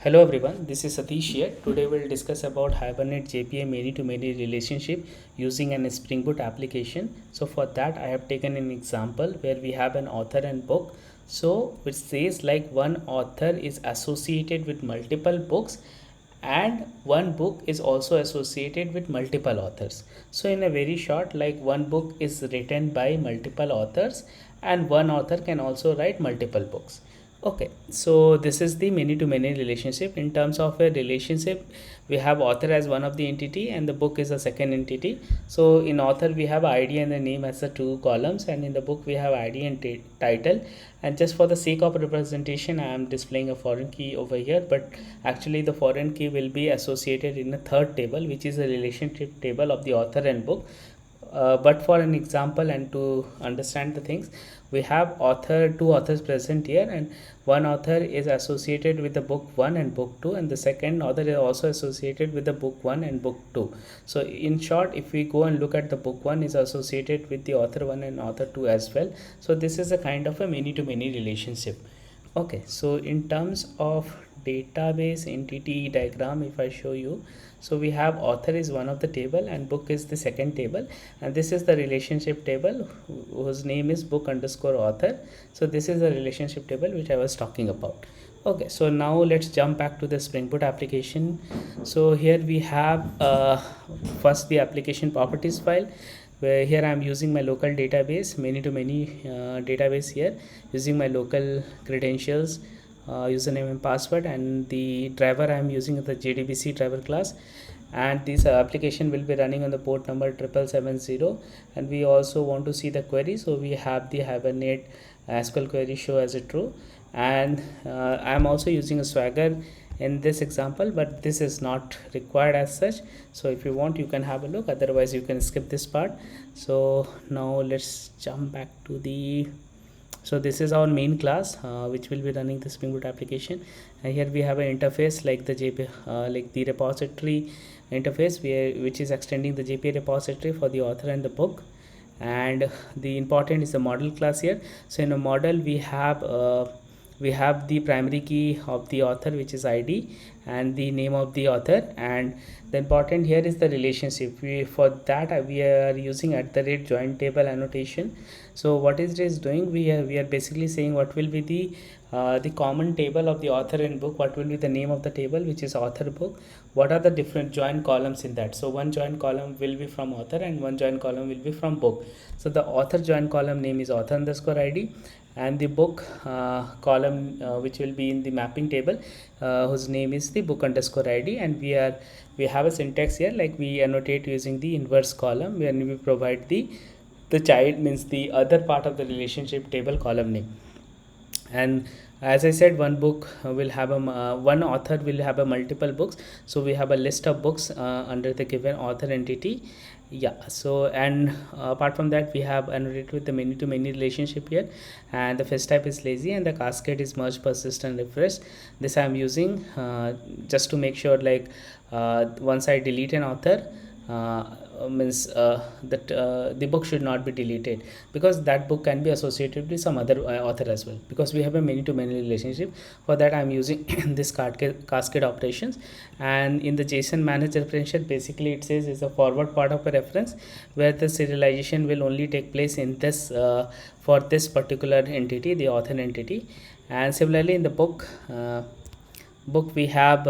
Hello everyone, this is Satish here. Today we'll discuss about Hibernate JPA many-to-many relationship using an Spring Boot application. So for that I have taken an example where we have an author and book. So which says like one author is associated with multiple books and one book is also associated with multiple authors. So in a very short, like one book is written by multiple authors and one author can also write multiple books. Okay, so this is the many to many relationship. In terms of a relationship, we have author as one of the entity and the book is a second entity. So in author we have ID and the name as the two columns, and in the book we have ID and title. And just for the sake of representation I am displaying a foreign key over here, but actually the foreign key will be associated in a third table, which is a relationship table of the author and book. But for an example and to understand the things, we have two authors present here, and one author is associated with the book 1 and book 2, and the second author is also associated with the book 1 and book 2. So in short, if we go and look at the book 1 is associated with the author 1 and author 2 as well. So this is a kind of a many to many relationship. Okay, so in terms of database entity diagram, if I show you, so we have author is one of the table and book is the second table, and this is the relationship table whose name is book underscore author. So this is the relationship table which I was talking about. Okay, so now let's jump back to the Spring Boot application. So here we have first the application properties file, where here I am using my local database, many to many database here, using my local credentials, username and password, and the driver I am using the JDBC driver class, and this application will be running on the port number 7770. And we also want to see the query, so we have the Hibernate SQL query show as a true, and I am also using a Swagger in this example, but this is not required as such. So if you want you can have a look, otherwise you can skip this part. So now let's jump back to the, so this is our main class which will be running the Spring Boot application, and here we have an interface like the like the repository interface which is extending the JPA repository for the author and the book. And the important is the model class here. So in a model we have the primary key of the author, which is ID, and the name of the author, and the important here is the relationship. For that we are using @join table annotation. So what is this doing, we are basically saying what will be the common table of the author and book, what will be the name of the table, which is author book, what are the different join columns in that. So one join column will be from author and one join column will be from book. So the author join column name is author underscore ID, and the book column which will be in the mapping table whose name is the book underscore ID. And we have a syntax here, like we annotate using the inverse column when we provide the child, means the other part of the relationship table column name. And as I said, one book will have one author will have a multiple books, so we have a list of books under the given author entity. Yeah, so and apart from that we have annotated with the many to many relationship here, and the fetch type is lazy, and the cascade is merge, persist and refresh. This I am using just to make sure, like once I delete an author, means that the book should not be deleted, because that book can be associated with some other author as well, because we have a many to many relationship. For that I am using this cascade operations. And in the JSON managed referential, basically it says is a forward part of a reference where the serialization will only take place in this for this particular entity, the author entity. And similarly in the book we have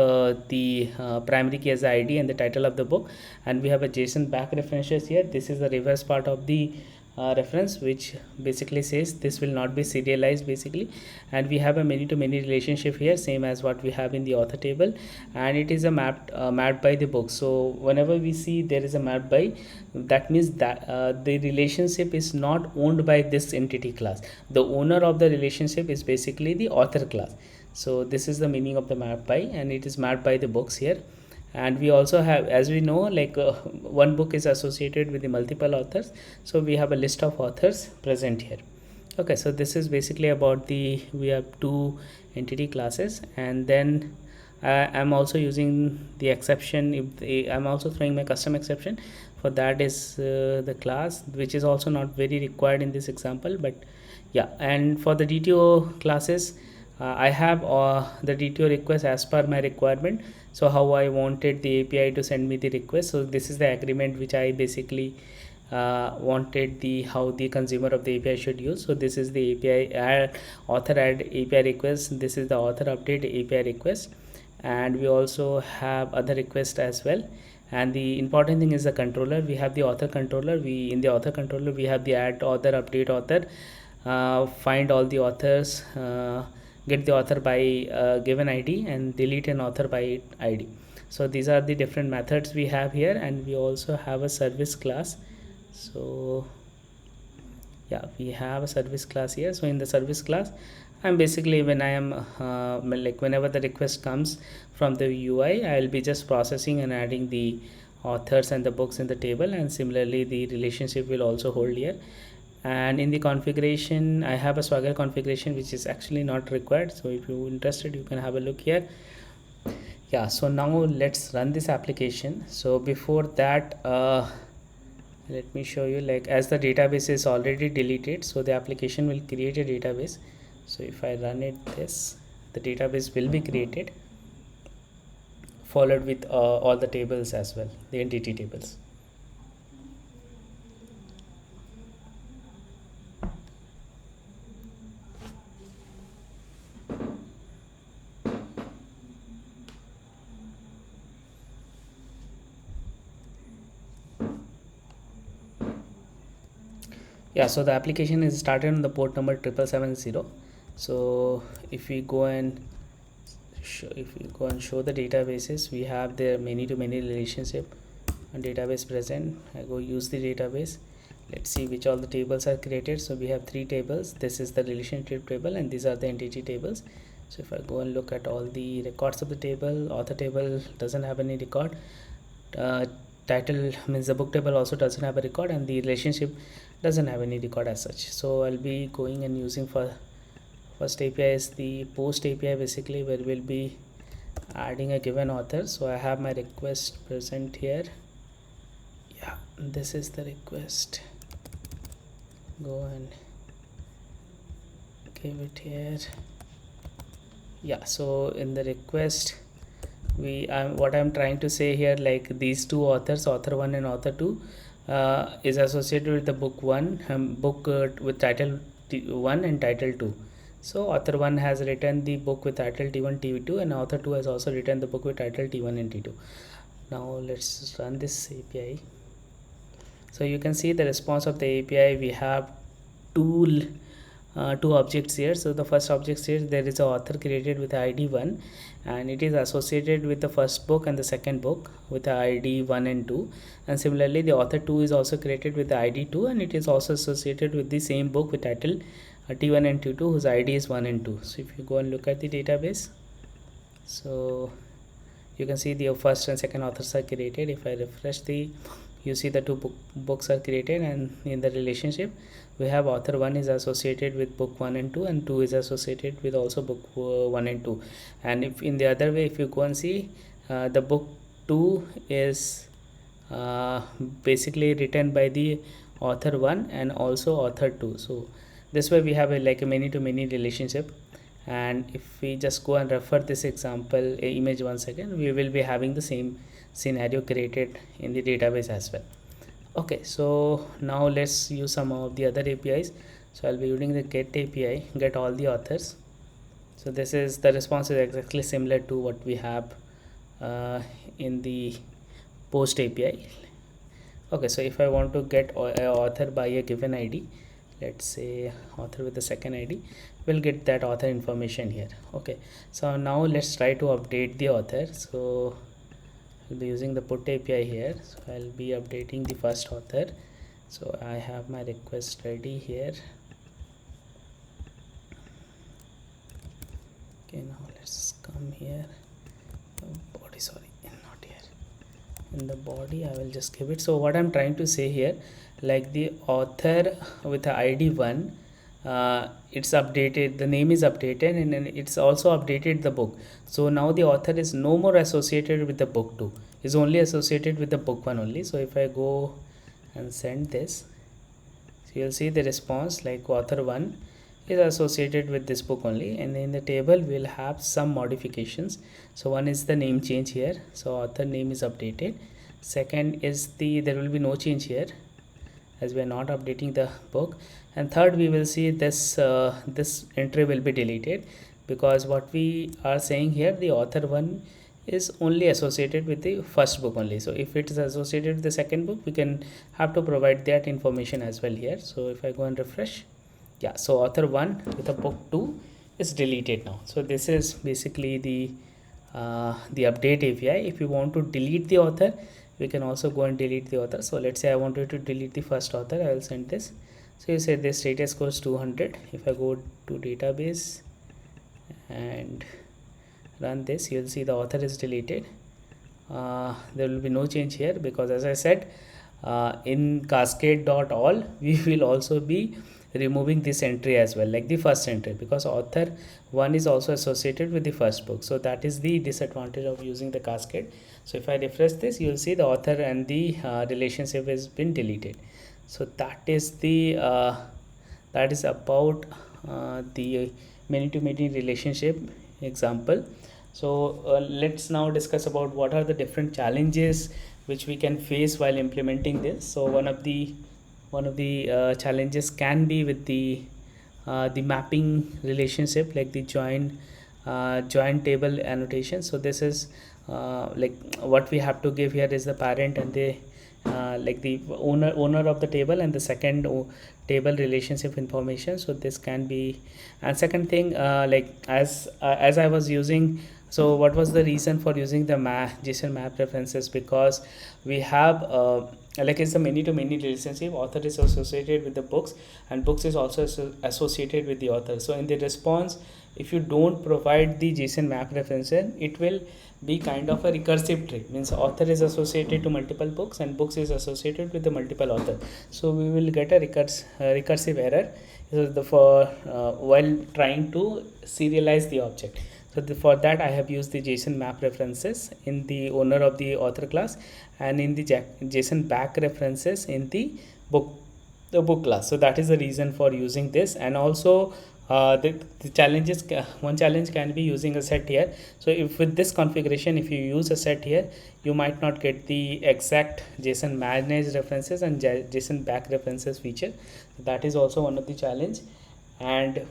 the primary key as ID and the title of the book, and we have a JSON back references here. This is the reverse part of the reference, which basically says this will not be serialized basically. And we have a many to many relationship here, same as what we have in the author table, and it is a mapped by the book. So whenever we see there is a mapped by, that means that the relationship is not owned by this entity class. The owner of the relationship is basically the author class. So this is the meaning of the map by, and it is mapped by the books here. And we also have, as we know, like one book is associated with the multiple authors, so we have a list of authors present here. Okay, so this is basically about we have two entity classes. And then I'm also using the exception. I'm also throwing my custom exception. For that is the class, which is also not very required in this example, but yeah. And for the DTO classes, I have the DTO request as per my requirement. So how I wanted the API to send me the request. So this is the agreement which I basically wanted the how the consumer of the API should use. So this is the API author add API request. This is the author update API request, and we also have other requests as well. And the important thing is the controller. We have the author controller. We in the author controller we have the add author, update author, find all the authors, get the author by given ID, and delete an author by ID. So these are the different methods we have here, and we also have a service class. So yeah, we have a service class here. So in the service class, I'm basically when I am like whenever the request comes from the UI, I'll be just processing and adding the authors and the books in the table, and similarly the relationship will also hold here. And in the configuration, I have a Swagger configuration which is actually not required. So if you're interested, you can have a look here. Yeah, so now let's run this application. So before that, let me show you, like as the database is already deleted, so the application will create a database. So if I run it this, the database will be created, followed with all the tables as well, the entity tables. Yeah, so the application is started on the port number 7770. So if we go and show the databases, we have the many to many relationship and database present. I go use the database. Let's see which all the tables are created. So we have 3 tables. This is the relationship table, and these are the entity tables. So if I go and look at all the records of the table, author table doesn't have any record, title means the book table also doesn't have a record, and the relationship doesn't have any record as such. So I'll be going and using for first API is the post API, basically where we'll be adding a given author. So I have my request present here. Yeah, this is the request. Go and give it here. Yeah, so in the request, what I'm trying to say here, like these two authors, author 1 and author 2, is associated with the book 1, book with title T1 and title 2. So author 1 has written the book with title T1 T2, and author 2 has also written the book with title T1 and T2. Now let's run this API. So you can see the response of the API. We have two objects here. So the first object here, there is an author created with ID 1, and it is associated with the first book and the second book with the ID 1 and 2. And similarly, the author 2 is also created with the ID 2, and it is also associated with the same book with title T1 and T2, whose ID is 1 and 2. So if you go and look at the database, so you can see the first and second authors are created. If I refresh you see the two books are created, and in the relationship we have author 1 is associated with book 1 and 2, and 2 is associated with also book 1 and 2. And if in the other way, if you go and see, the book 2 is basically written by the author 1 and also author 2. So this way we have like a many to many relationship. And if we just go and refer this example image once again, we will be having the same scenario created in the database as well. Okay, so now let's use some of the other APIs. So I'll be using the get API, get all the authors. So this is the response is exactly similar to what we have in the post API. Okay, so if I want to get an author by a given ID, let's say author with the second ID, we'll get that author information here. Okay, so now let's try to update the author. So I'll be using the put API here. So I'll be updating the first author. So I have my request ready here. Okay, now let's come here. Body, sorry, not here. In the body, I will just give it. So what I'm trying to say here, like the author with the ID 1, it's updated, the name is updated, and then it's also updated the book. So now the author is no more associated with the book 2, is only associated with the book 1 only. So if I go and send this, so you'll see the response like author 1 is associated with this book only, and in the table we'll have some modifications. So one is the name change here, so author name is updated. Second is there will be no change here as we are not updating the book. And third, we will see this entry will be deleted, because what we are saying here, the author one is only associated with the first book only. So if it is associated with the second book, we can have to provide that information as well here. So if I go and refresh, yeah, so author 1 with the book 2 is deleted now. So this is basically the update API. If you want to delete the author, we can also go and delete the author. So let's say I wanted to delete the first author, I will send this. So you say this status goes 200. If I go to database and run this, you will see the author is deleted. There will be no change here, because as I said, in cascade.all we will also be removing this entry as well, like the first entry, because author 1 is also associated with the first book. So that is the disadvantage of using the cascade. So if I refresh this, you will see the author and the relationship has been deleted. So that is about the many-to-many relationship example. So let's now discuss about what are the different challenges which we can face while implementing this. So one of the challenges can be with the mapping relationship, like the join table annotation. So this is like what we have to give here is the parent and the like the owner of the table and the second table relationship information. So this can be. And second thing, like as I was using, so what was the reason for using the JSON map references? Because we have like it's a many-to-many relationship. Author is associated with the books, and books is also associated with the author. So in the response, if you don't provide the JSON map references, it will be kind of a recursive tree. Means author is associated to multiple books and books is associated with the multiple author. So we will get a recursive error while trying to serialize the object. So for that I have used the JSON map references in the owner of the author class, and in the JSON back references in the book class. So that is the reason for using this. And also the challenges, one challenge can be using a set here. So if with this configuration, if you use a set here, you might not get the exact JSON managed references and JSON back references feature. So that is also one of the challenge. And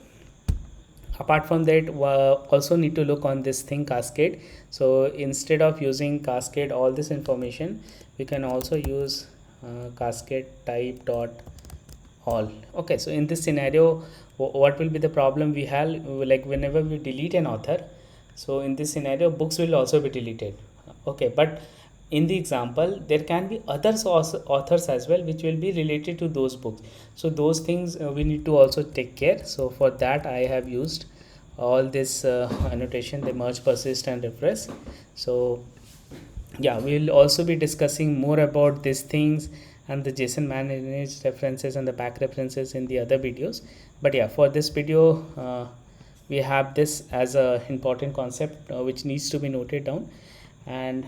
apart from that, also need to look on this thing cascade. So instead of using cascade all this information, we can also use cascade type dot all. Okay, so in this scenario, what will be the problem we have? Like whenever we delete an author, so in this scenario books will also be deleted. Okay, but in the example there can be other authors as well which will be related to those books. So those things we need to also take care. So for that I have used all this annotation, the merge, persist and refresh. So yeah, we will also be discussing more about these things and the JSON managed references and the back references in the other videos. But yeah, for this video we have this as a important concept which needs to be noted down. And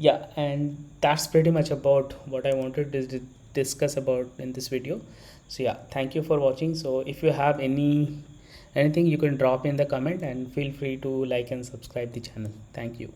yeah, and that's pretty much about what I wanted to discuss about in this video. So yeah, thank you for watching. So if you have anything, you can drop in the comment, and feel free to like and subscribe the channel. Thank you.